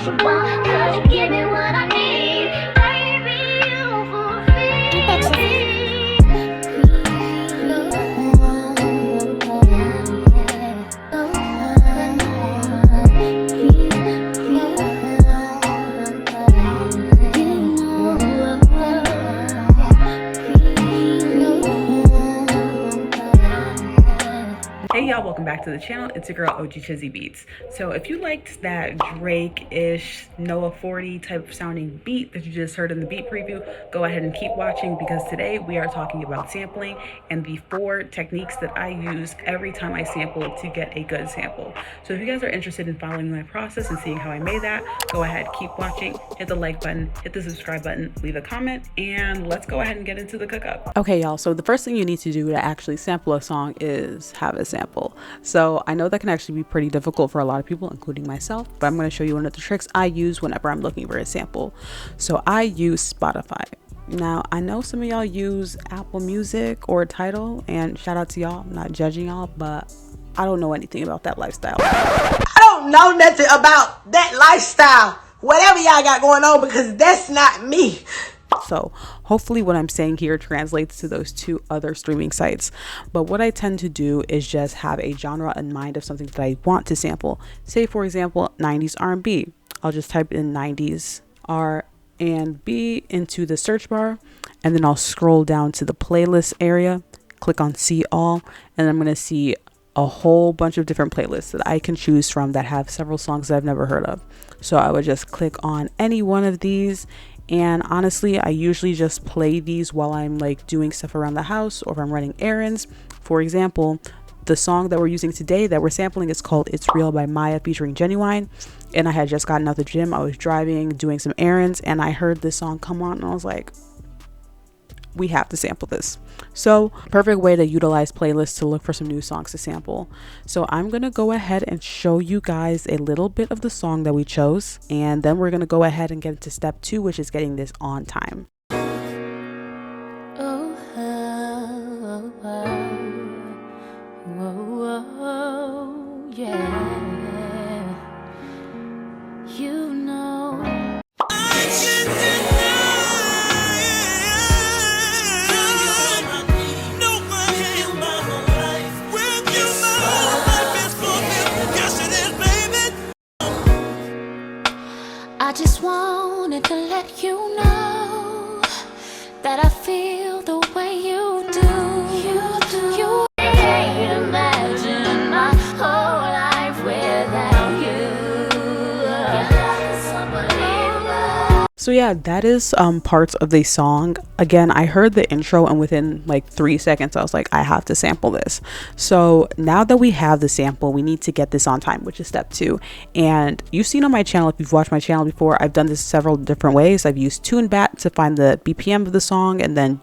what you want, 'cause you give me what I need. Baby, you fulfill me. Hey y'all, welcome back to the channel. It's your girl OG Chizzy Beats. So if you liked that Drake-ish Noah 40 type of sounding beat that you just heard in the beat preview, go ahead and keep watching, because today we are talking about sampling and the 4 techniques that I use every time I sample to get a good sample. So if you guys are interested in following my process and seeing how I made that, go ahead, keep watching, hit the like button, hit the subscribe button, leave a comment, and let's go ahead and get into the cook up. Okay y'all, so the first thing you need to do to actually sample a song is have a sample. So I know that can actually be pretty difficult for a lot of people, including myself, but I'm going to show you one of the tricks I use whenever I'm looking for a sample. So I use Spotify. Now I know some of y'all use Apple Music or Tidal, and shout out to y'all, I'm not judging y'all, but I don't know anything about that lifestyle. I don't know nothing about that lifestyle, whatever y'all got going on, because that's not me. So hopefully what I'm saying here translates to those 2 other streaming sites. But what I tend to do is just have a genre in mind of something that I want to sample. Say for example, 90s R&B. I'll just type in 90s R&B into the search bar, and then I'll scroll down to the playlist area, click on see all, and I'm going to see a whole bunch of different playlists that I can choose from that have several songs that I've never heard of. So I would just click on any one of these. And honestly, I usually just play these while I'm like doing stuff around the house or if I'm running errands. For example, the song that we're using today that we're sampling is called It's Real by Maya featuring Genuine. And I had just gotten out the gym. I was driving, doing some errands, and I heard this song come on and I was like, we have to sample this. So perfect way to utilize playlists to look for some new songs to sample. So I'm gonna go ahead and show you guys a little bit of the song that we chose, and then we're gonna go ahead and get into step 2, which is getting this on time. Oh, oh, oh, oh, yeah. You know. I just wanted to let you know that I feel the way you do. You can't imagine my whole life without you. So yeah, that is parts of the song. Again, I heard the intro and within like 3 seconds I was like, I have to sample this. So now that we have the sample, we need to get this on time, which is step 2. And you've seen on my channel, if you've watched my channel before, I've done this several different ways. I've used TuneBat to find the BPM of the song and then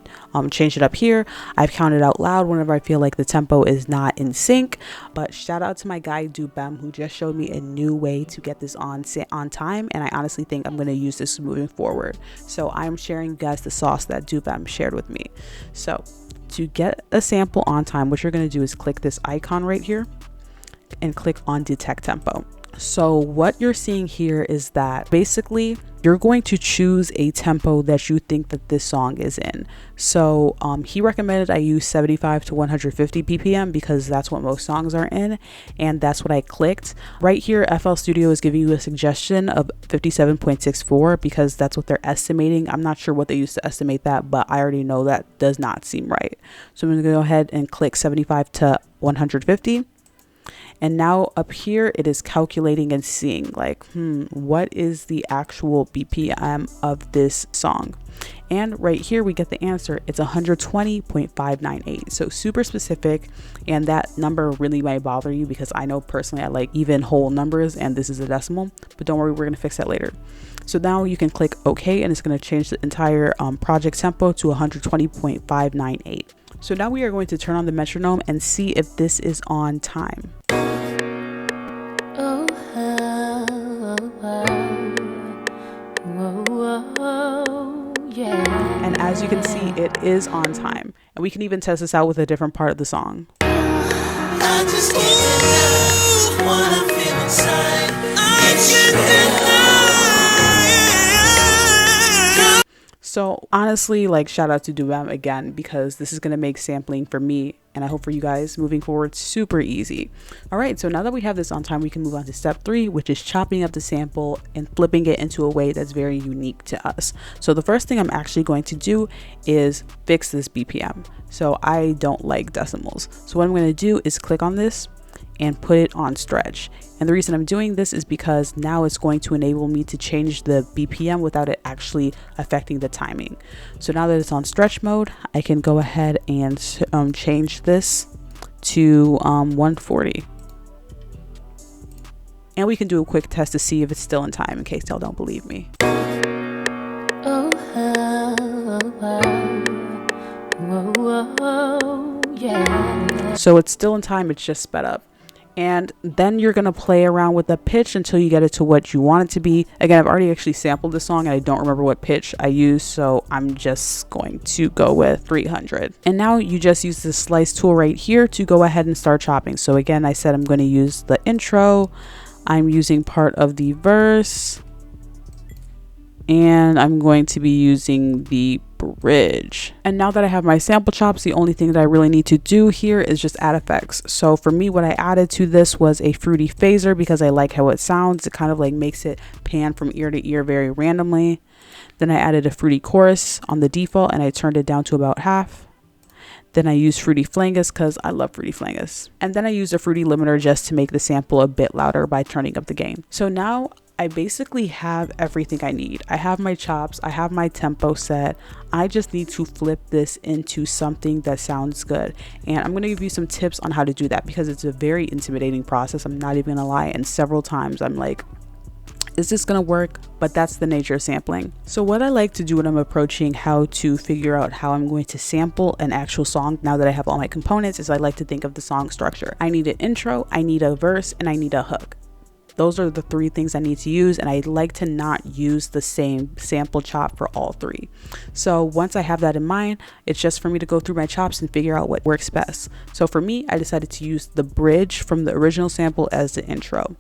change it up here. I've counted out loud whenever I feel like the tempo is not in sync. But shout out to my guy Dubem, who just showed me a new way to get this on time, and I honestly think I'm going to use this moving forward. So I'm sharing you guys the sauce that Dubem shared with me. So to get a sample on time, what you're going to do is click this icon right here and click on detect tempo. So what you're seeing here is that basically you're going to choose a tempo that you think that this song is in. So he recommended I use 75 to 150 BPM because that's what most songs are in, and that's what I clicked. Right here, FL Studio is giving you a suggestion of 57.64 because that's what they're estimating. I'm not sure what they used to estimate that, but I already know that does not seem right. So I'm going to go ahead and click 75 to 150. And now up here, it is calculating and seeing like, what is the actual BPM of this song? And right here, we get the answer. It's 120.598. So super specific. And that number really might bother you because I know personally I like even whole numbers and this is a decimal, but don't worry, we're going to fix that later. So now you can click OK, and it's going to change the entire project tempo to 120.598. So now we are going to turn on the metronome and see if this is on time. And as you can see, it is on time. And we can even test this out with a different part of the song. I just can't deny what I feel inside. I can't deny. So honestly, like, shout out to Duem again, because this is going to make sampling for me, and I hope for you guys moving forward, super easy. All right, so now that we have this on time, we can move on to step 3, which is chopping up the sample and flipping it into a way that's very unique to us. So the first thing I'm actually going to do is fix this BPM. So I don't like decimals. So what I'm going to do is click on this and put it on stretch. And the reason I'm doing this is because now it's going to enable me to change the BPM without it actually affecting the timing. So now that it's on stretch mode, I can go ahead and change this to 140. And we can do a quick test to see if it's still in time, in case y'all don't believe me. Oh, yeah. So it's still in time, it's just sped up. And then you're going to play around with the pitch until you get it to what you want it to be. Again, I've already actually sampled this song and I don't remember what pitch I used, so I'm just going to go with 300. And now you just use the slice tool right here to go ahead and start chopping. So again, I said I'm going to use the intro, I'm using part of the verse, and I'm going to be using the bridge. And now that I have my sample chops, the only thing that I really need to do here is just add effects. So for me, what I added to this was a fruity phaser because I like how it sounds. It kind of like makes it pan from ear to ear very randomly. Then I added a fruity chorus on the default and I turned it down to about half. Then I used fruity flangus because I love fruity flangus. And then I used a fruity limiter just to make the sample a bit louder by turning up the gain. So now I basically have everything I need. I have my chops, I have my tempo set. I just need to flip this into something that sounds good. And I'm going to give you some tips on how to do that because it's a very intimidating process. I'm not even gonna lie. And several times I'm like, is this gonna work? But that's the nature of sampling. So what I like to do when I'm approaching how to figure out how I'm going to sample an actual song now that I have all my components is I like to think of the song structure. I need an intro, I need a verse, and I need a hook. Those are the 3 things I need to use, and I like to not use the same sample chop for all 3. So once I have that in mind, it's just for me to go through my chops and figure out what works best. So for me, I decided to use the bridge from the original sample as the intro.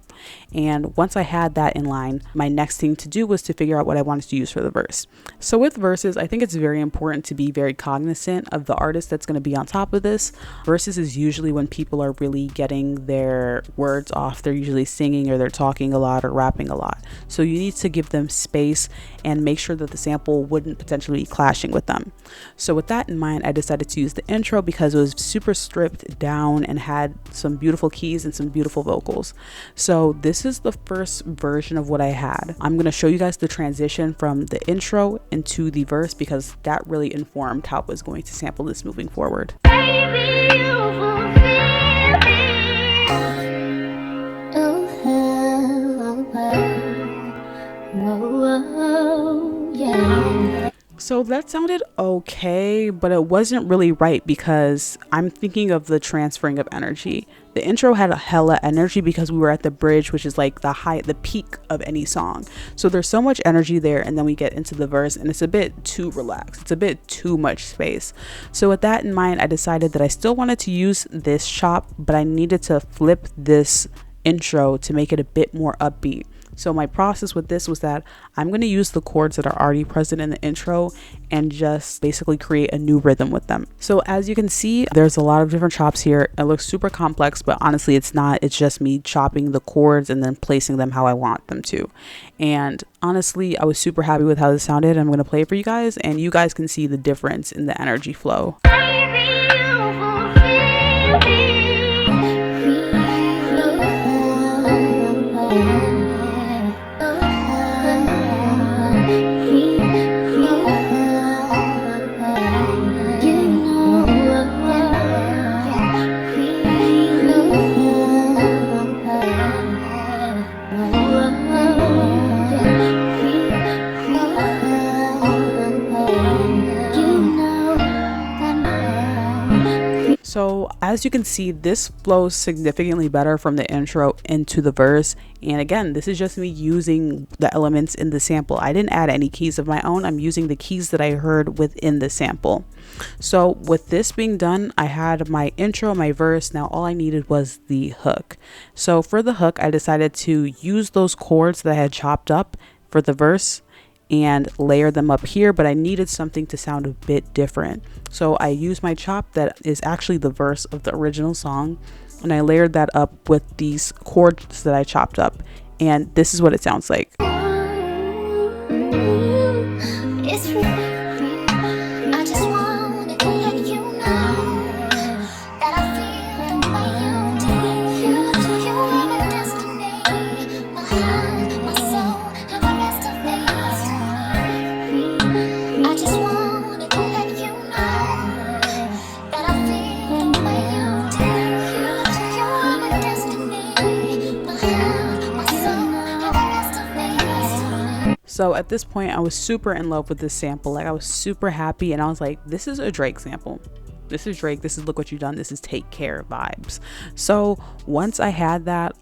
And once I had that in line, my next thing to do was to figure out what I wanted to use for the verse. So with verses, I think it's very important to be very cognizant of the artist that's going to be on top of this. Verses is usually when people are really getting their words off. They're usually singing or they're talking a lot or rapping a lot. So you need to give them space and make sure that the sample wouldn't potentially be clashing with them. So with that in mind, I decided to use the intro because it was super stripped down and had some beautiful keys and some beautiful vocals. So this is the first version of what I had. I'm going to show you guys the transition from the intro into the verse because that really informed how I was going to sample this moving forward. Baby, you fulfill me. Yeah. So that sounded okay, but it wasn't really right because I'm thinking of the transferring of energy. The intro had a hella energy because we were at the bridge, which is like the peak of any song. So there's so much energy there, and then we get into the verse and it's a bit too relaxed. It's a bit too much space. So with that in mind, I decided that I still wanted to use this chop, but I needed to flip this intro to make it a bit more upbeat. So my process with this was that I'm going to use the chords that are already present in the intro and just basically create a new rhythm with them. So as you can see, there's a lot of different chops here. It looks super complex, but honestly it's not. It's just me chopping the chords and then placing them how I want them to. And honestly, I was super happy with how this sounded. I'm going to play it for you guys and you guys can see the difference in the energy flow. So as you can see, this flows significantly better from the intro into the verse. And again, this is just me using the elements in the sample. I didn't add any keys of my own. I'm using the keys that I heard within the sample. So with this being done, I had my intro, my verse. Now all I needed was the hook. So for the hook, I decided to use those chords that I had chopped up for the verse and layer them up here, but I needed something to sound a bit different. So I used my chop that is actually the verse of the original song, and I layered that up with these chords that I chopped up, and this is what it sounds like. I just wanted to let you know that I feel the way you do. You are my destiny, my heart, my soul, and the rest of me. I just wanted to let you know that I feel the way you do. You are my destiny, my heart, my soul, and the rest of me. So at this point, I was super in love with this sample. Like, I was super happy, and I was like, this is a Drake sample. This is Drake. This is Look What You Done. This is Take Care vibes. So once I had that,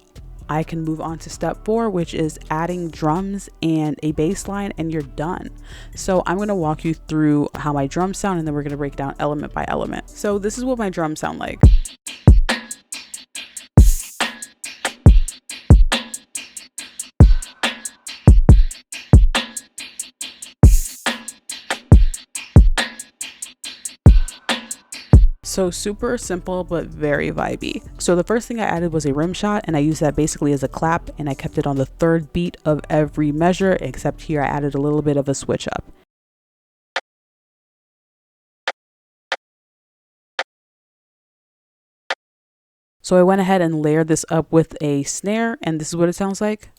I can move on to step 4, which is adding drums and a bass line, and you're done. So I'm going to walk you through how my drums sound, and then we're going to break down element by element. So this is what my drums sound like. So super simple, but very vibey. So the first thing I added was a rim shot, and I used that basically as a clap, and I kept it on the 3rd beat of every measure, except here I added a little bit of a switch up. So I went ahead and layered this up with a snare, and this is what it sounds like.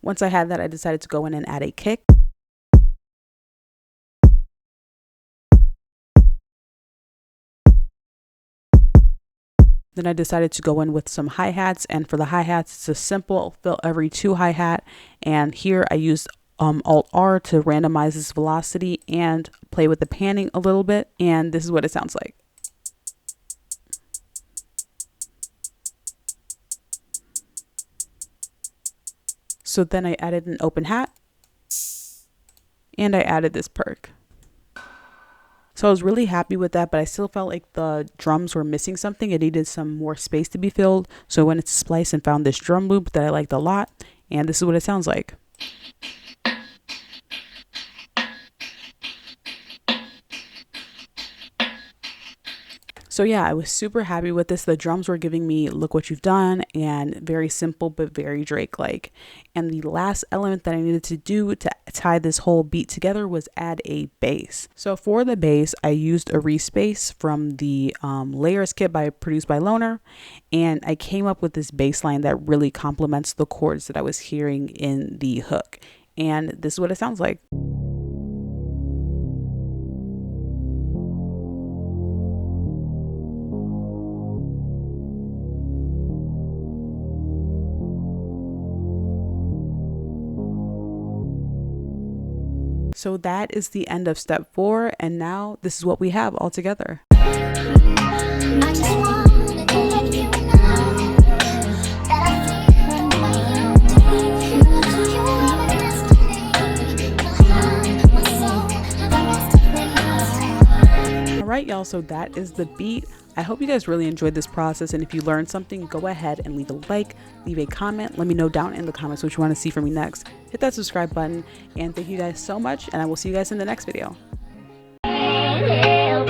Once I had that, I decided to go in and add a kick. Then I decided to go in with some hi-hats, and for the hi-hats, it's a simple fill every 2 hi-hat, and here I used Alt-R to randomize this velocity and play with the panning a little bit, and this is what it sounds like. So then I added an open hat, and I added this perk. So I was really happy with that, but I still felt like the drums were missing something. It needed some more space to be filled. So I went into Splice and found this drum loop that I liked a lot, and this is what it sounds like. So yeah, I was super happy with this. The drums were giving me Look What You've Done, and very simple but very Drake-like. And the last element that I needed to do to tie this whole beat together was add a bass. So for the bass, I used a respace from the Layers kit produced by Loner, and I came up with this bass line that really complements the chords that I was hearing in the hook. And this is what it sounds like. So that is the end of step 4, and now this is what we have all together. I just wanted to let you know that I feel the way you do. You are my destiny, my heart, my soul, and the rest of me. Alright y'all, so that is the beat. I hope you guys really enjoyed this process, and if you learned something, go ahead and leave a like, leave a comment. Let me know down in the comments what you want to see from me next. Hit that subscribe button, and thank you guys so much, and I will see you guys in the next video. Baby, you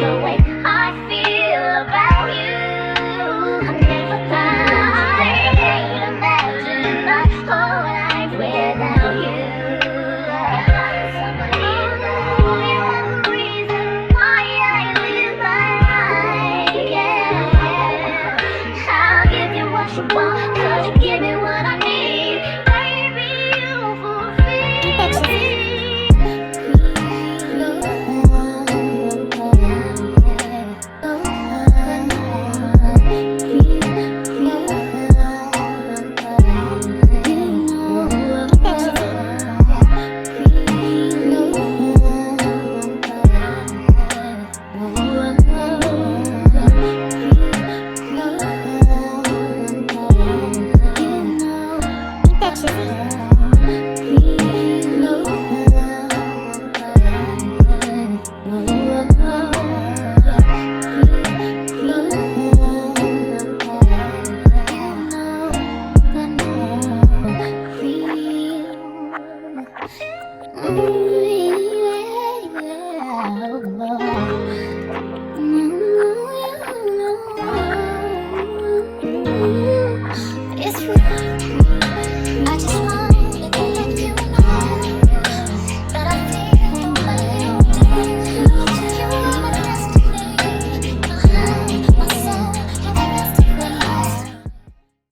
fulfill me. Ooh.